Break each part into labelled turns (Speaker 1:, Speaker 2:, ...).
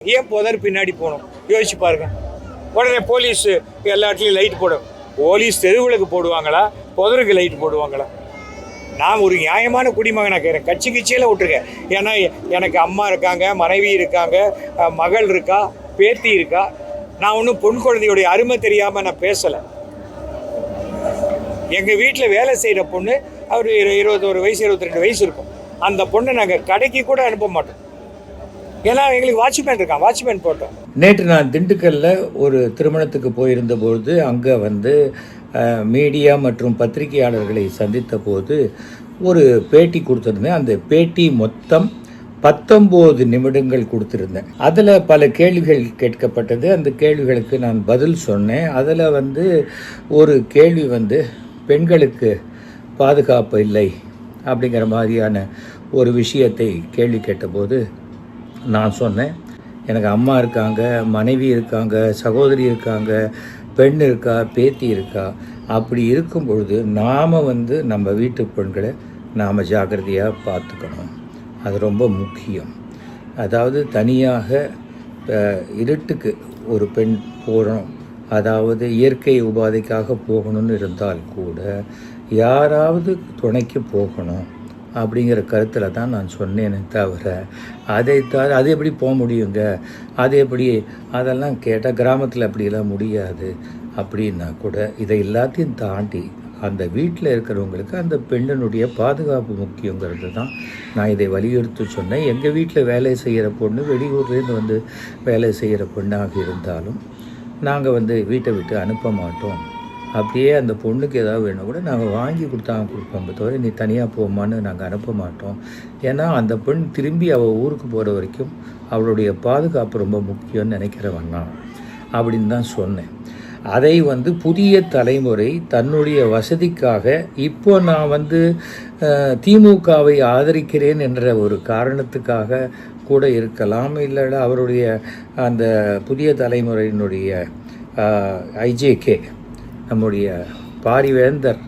Speaker 1: ஏன் புதர் பின்னாடி போகணும் யோசிச்சு பாருங்க. உடனே போலீஸ் எல்லா இடத்துலையும் லைட் போடும். போலீஸ் தெருவுகளுக்கு போடுவாங்களா, புதருக்கு லைட் போடுவாங்களா? நான் ஒரு நியாயமான குடிமகனாக இருக்கிறேன். கட்சி கட்சியெல்லாம் விட்டுருக்கேன். ஏன்னா எனக்கு அம்மா இருக்காங்க, மனைவி இருக்காங்க, மகள் இருக்கா, பேத்தி இருக்கா. நான் ஒன்றும் பொன் குழந்தையுடைய அருமை தெரியாமல் நான் பேசலை. எங்கள் வீட்டில் வேலை செய்கிற பொண்ணு அவர் 21 வயசு 22 வயசு இருக்கும். அந்த பொண்ணை நாங்கள் கடைக்கு கூட அனுப்ப மாட்டோம். ஏன்னா எங்களுக்கு வாட்ச்மேன் இருக்கான், வாட்ச்மேன் போட்டோம்.
Speaker 2: நேற்று நான் திண்டுக்கல்லில் ஒரு திருமணத்துக்கு போயிருந்த பொழுது அங்கே மீடியா மற்றும் பத்திரிகையாளர்களை சந்தித்த போது ஒரு பேட்டி கொடுத்துருந்தேன். அந்த பேட்டி மொத்தம் 19 நிமிடங்கள் கொடுத்துருந்தேன். அதில் பல கேள்விகள் கேட்கப்பட்டது. அந்த கேள்விகளுக்கு நான் பதில் சொன்னேன். அதில் ஒரு கேள்வி பெண்களுக்கு பாதுகாப்பு இல்லை அப்படிங்கிற மாதிரியான ஒரு விஷயத்தை கேள்வி கேட்டபோது நான் சொன்னேன், எனக்கு அம்மா இருக்காங்க, மனைவி இருக்காங்க, சகோதரி இருக்காங்க, பெண் இருக்கா, பேத்தி இருக்கா. அப்படி இருக்கும் பொழுது நாம் நம்ம வீட்டு பெண்களை நாம் ஜாக்கிரதையாக பார்த்துக்கணும். அது ரொம்ப முக்கியம். அதாவது தனியாக இருட்டுக்கு ஒரு பெண் போகிறோம், அதாவது இயற்கை உபாதைக்காக போகணும்னு இருந்தால் கூட யாராவது துணைக்கு போகணும் அப்படிங்கிற கருத்தில் தான் நான் சொன்னேனே தவிர அது எப்படி போக முடியுங்க, அது எப்படி, அதெல்லாம் கேட்டால் கிராமத்தில் அப்படியெல்லாம் முடியாது அப்படின்னா கூட இதை எல்லாத்தையும் தாண்டி அந்த வீட்டில் இருக்கிறவங்களுக்கு அந்த பெண்ணினுடைய பாதுகாப்பு முக்கியங்கிறது தான் நான் இதை வலியுறுத்தி சொன்னேன். எங்கள் வீட்டில் வேலை செய்கிற பொண்ணு வெளியூர்லேருந்து வேலை செய்கிற பெண்ணாக இருந்தாலும் நாங்கள் வீட்டை விட்டு அனுப்ப மாட்டோம். அப்படியே அந்த பொண்ணுக்கு ஏதாவது வேணும் கூட நாங்கள் வாங்கி கொடுப்போம், தவிர நீ தனியாக போமான்னு நாங்கள் அனுப்ப மாட்டோம். ஏன்னா அந்த பெண் திரும்பி அவள் ஊருக்கு போகிற வரைக்கும் அவளுடைய பாதுகாப்பு ரொம்ப முக்கியம்னு நினைக்கிறவன் நான் அப்படின்னு தான் சொன்னேன். அதை புதிய தலைமுறை தன்னுடைய வசதிக்காக இப்போ நான் திமுகவை ஆதரிக்கிறேன் என்ற ஒரு காரணத்துக்காக கூட இருக்கலாம். இல்லை அவருடைய அந்த புதிய தலைமுறையினுடைய ஐஜேகே நம்முடைய பாரிவேந்தர்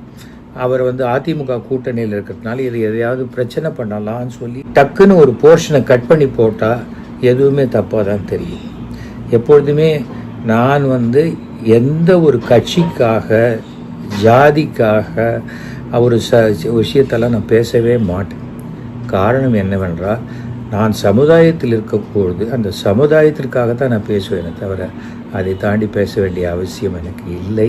Speaker 2: அவர் அதிமுக கூட்டணியில் இருக்கிறதுனால இது எதையாவது பிரச்சனை பண்ணலாம்னு சொல்லி டக்குன்னு ஒரு போர்ஷனை கட் பண்ணி போட்டால் எதுவுமே தப்பாக தான் தெரியும். எப்பொழுதுமே நான் எந்த ஒரு கட்சிக்காக ஜாதிக்காக ஒரு விஷயத்தெல்லாம் நான் பேசவே மாட்டேன். காரணம் என்னவென்றால் நான் சமுதாயத்தில் இருக்கக்கூடாது, அந்த சமுதாயத்திற்காக தான் நான் பேசுவேனே தவிர அதை தாண்டி பேச வேண்டிய அவசியம் எனக்கு இல்லை.